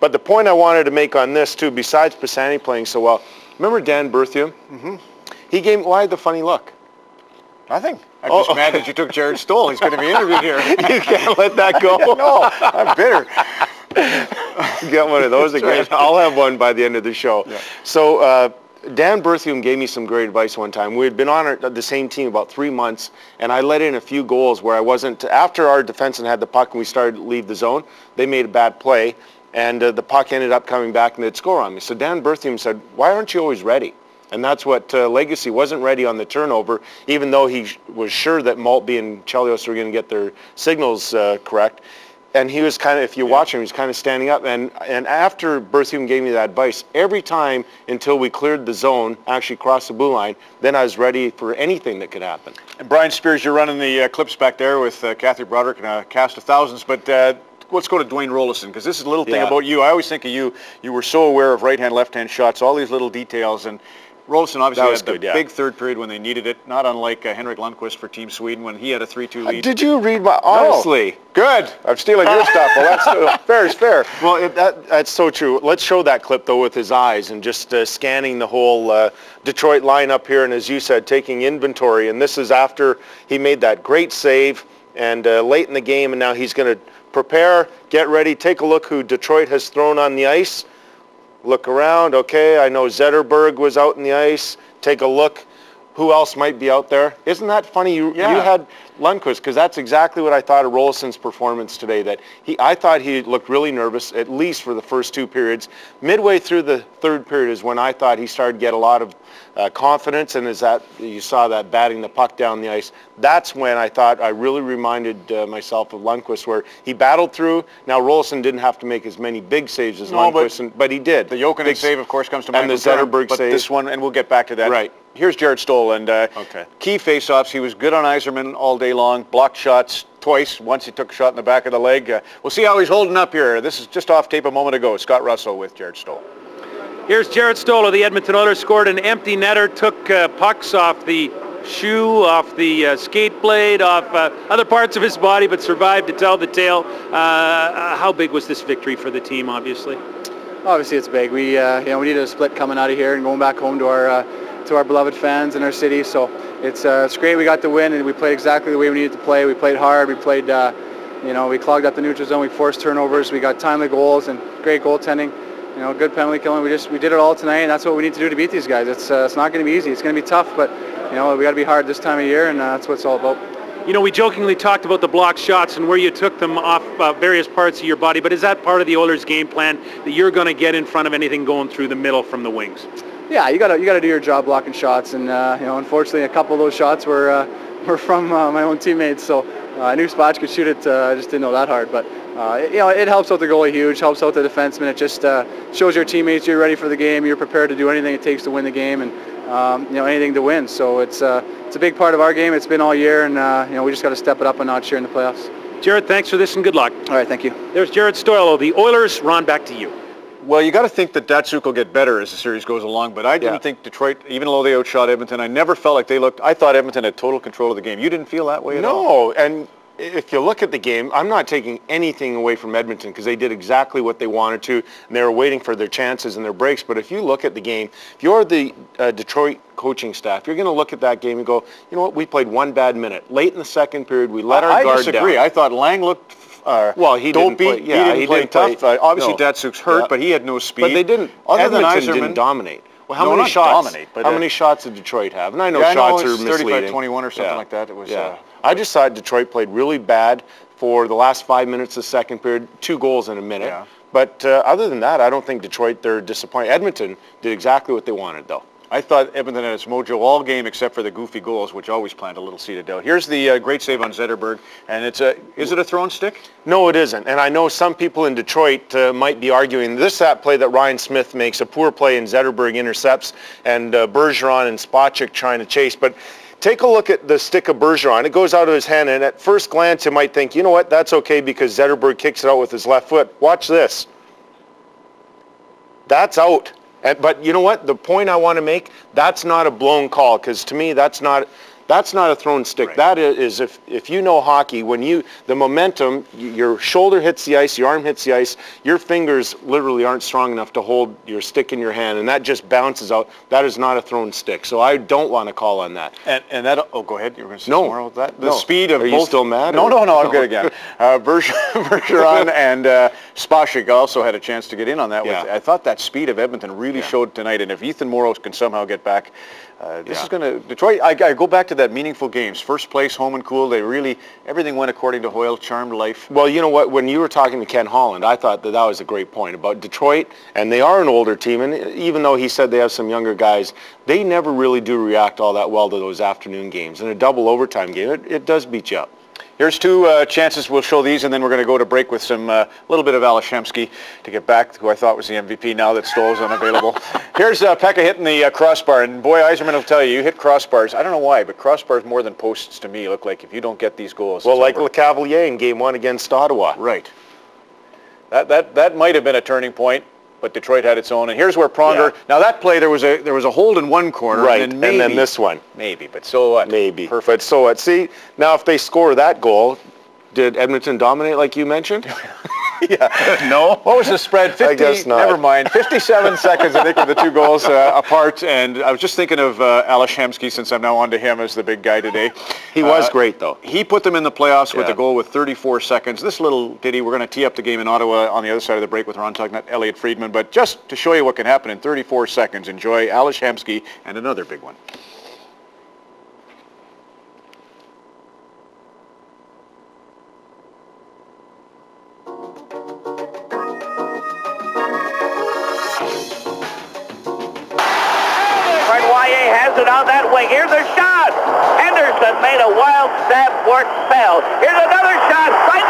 But the point I wanted to make on this, too, besides Pisani playing so well, remember Dan Berthiaume? Mm-hmm. He gave me, why the funny look? Nothing. I'm just mad that you took Jarret Stoll. He's going to be interviewed here. You can't let that go. No, I'm bitter. Get one of those again. Right. I'll have one by the end of the show. Yeah. So Dan Berthiaume gave me some great advice one time. We had been on the same team about 3 months, and I let in a few goals where I wasn't, after our defenseman had the puck and we started to leave the zone, they made a bad play, and the puck ended up coming back and they'd score on me. So Dan Berthiaume said, why aren't you always ready? And that's what Legacy wasn't ready on the turnover, even though he was sure that Maltby and Chelios were going to get their signals correct. And he was kind of, if you watch him, he was kind of standing up. And after Berthiaume gave me that advice, every time until we cleared the zone, actually crossed the blue line, then I was ready for anything that could happen. And Brian Spears, you're running the clips back there with Kathy Broderick and a cast of thousands. But let's go to Dwayne Rollison, because this is a little thing about you. I always think of you. You were so aware of right-hand, left-hand shots, all these little details. And Rollison obviously had the big third period when they needed it, not unlike Henrik Lundqvist for Team Sweden when he had a 3-2 lead. Did you read my, honestly? No. Good. I'm stealing your stuff. Well, that's fair is fair. Well, that's so true. Let's show that clip, though, with his eyes and just scanning the whole Detroit lineup here. And as you said, taking inventory. And this is after he made that great save and late in the game. And now he's going to prepare, get ready, take a look who Detroit has thrown on the ice. Look around. Okay, I know Zetterberg was out in the ice. Take a look. Who else might be out there? Isn't that funny? You had Lundqvist, because that's exactly what I thought of Rollison's performance today. That I thought he looked really nervous, at least for the first 2 periods. Midway through the third period is when I thought he started to get a lot of confidence, and you saw that batting the puck down the ice. That's when I thought I really reminded myself of Lundqvist, where he battled through. Now Rollison didn't have to make as many big saves as Lundqvist, but he did. The Jokinen save, of course, comes to mind. And the Zetterberg save. But this one, and we'll get back to that. Right. Here's Jarret Stoll, and key face-offs. He was good on Yzerman all day long. Blocked shots twice. Once he took a shot in the back of the leg. We'll see how he's holding up here. This is just off tape a moment ago. Scott Russell with Jarret Stoll. Here's Jarret Stoll of the Edmonton Oilers, scored an empty netter, took pucks off the shoe, off the skate blade, off other parts of his body, but survived to tell the tale. How big was this victory for the team, obviously? Obviously it's big. We needed a split coming out of here and going back home to our beloved fans in our city. So it's great we got the win, and we played exactly the way we needed to play. We played hard. We played, we clogged up the neutral zone. We forced turnovers. We got timely goals and great goaltending. Good penalty killing. We did it all tonight, and that's what we need to do to beat these guys. It's not going to be easy. It's going to be tough, but we got to be hard this time of year, and that's what it's all about. We jokingly talked about the blocked shots and where you took them off various parts of your body, but is that part of the Oilers' game plan, that you're going to get in front of anything going through the middle from the wings? Yeah, you got to do your job blocking shots, and unfortunately, a couple of those shots were from my own teammates. So I knew Spotch could shoot it. I just didn't know that hard, but it helps out the goalie huge, helps out the defenseman. It just shows your teammates you're ready for the game. You're prepared to do anything it takes to win the game, and anything to win. So it's a big part of our game. It's been all year, and we just got to step it up a notch here in the playoffs. Jarret, thanks for this and good luck. All right, thank you. There's Jarret Stoll of the Oilers. Ron, back to you. Well, you got to think that Datsuk will get better as the series goes along, but I didn't think Detroit, even though they outshot Edmonton, I never felt like they looked. I thought Edmonton had total control of the game. You didn't feel that way at all? No, and if you look at the game, I'm not taking anything away from Edmonton because they did exactly what they wanted to, and they were waiting for their chances and their breaks. But if you look at the game, if you're the Detroit coaching staff, you're going to look at that game and go, you know what, we played one bad minute. Late in the second period, we let our guard down. I disagree. I thought Lang looked he didn't play. Yeah, he didn't play tough. Obviously, Datsuk's hurt, but he had no speed. But they didn't. Edmonton didn't dominate. Well, how many shots? How many shots did Detroit have? And I know shots are misleading. 35-21 or something like that. It was. I just thought Detroit played really bad for the last 5 minutes of the second period. 2 goals in a minute. Yeah. But other than that, I don't think Detroit, they're disappointed. Edmonton did exactly what they wanted, though. I thought Edmonton had its mojo all game except for the goofy goals, which always plant a little seed of doubt. Here's the great save on Zetterberg, and is it a thrown stick? No, it isn't. And I know some people in Detroit might be arguing that play that Ryan Smith makes, a poor play and Zetterberg intercepts, and Bergeron and Spacek trying to chase. But take a look at the stick of Bergeron. It goes out of his hand, and at first glance, you might think, you know what, that's okay because Zetterberg kicks it out with his left foot. Watch this. That's out. But you know what? The point I want to make, that's not a blown call, because to me, that's not That's not a thrown stick. Right. That is, if you know hockey, when the momentum, your shoulder hits the ice, your arm hits the ice, your fingers literally aren't strong enough to hold your stick in your hand, and that just bounces out. That is not a thrown stick. So I don't want to call on that. And that, go ahead, you were going to say No. more about that? The No. speed of Are both. you still mad? No, I'm good again. Bergeron and Spacek also had a chance to get in on that. Yeah. I thought that speed of Edmonton really showed tonight, and if Ethan Moreau can somehow get back, this is going to, Detroit, I go back to that meaningful games. First place, home and cool, everything went according to Hoyle, charmed life. Well, you know what, when you were talking to Ken Holland, I thought that was a great point about Detroit, and they are an older team, and even though he said they have some younger guys, they never really do react all that well to those afternoon games. In a double overtime game, it does beat you up. Here's two chances. We'll show these, and then we're going to go to break with some little bit of Alashemsky to get back to who I thought was the MVP now that Stoll is unavailable. Here's Pekka hitting the crossbar, and boy, Yzerman will tell you hit crossbars. I don't know why, but crossbars more than posts to me look like if you don't get these goals. Well, like over. LeCavalier in Game 1 against Ottawa. Right. That might have been a turning point, but Detroit had its own. And here's where Pronger. Yeah. Now that play, there was a hold in one corner, right? And then this one, maybe. But so what? Maybe. Perfect. But so what? See, now if they score that goal, did Edmonton dominate like you mentioned? Yeah. No. What was the spread? 50, I guess not. Never mind. 57 seconds, I think, with the two goals apart. And I was just thinking of Alashemsky, since I'm now on to him as the big guy today. He was great, though. He put them in the playoffs with a goal with 34 seconds. This little ditty, we're going to tee up the game in Ottawa on the other side of the break with Ron Tugnut, Elliot Friedman. But just to show you what can happen in 34 seconds, enjoy Alashemsky and another big one. Has it on that wing. Here's a shot. Henderson made a wild stab for it, fell. Here's another shot. Right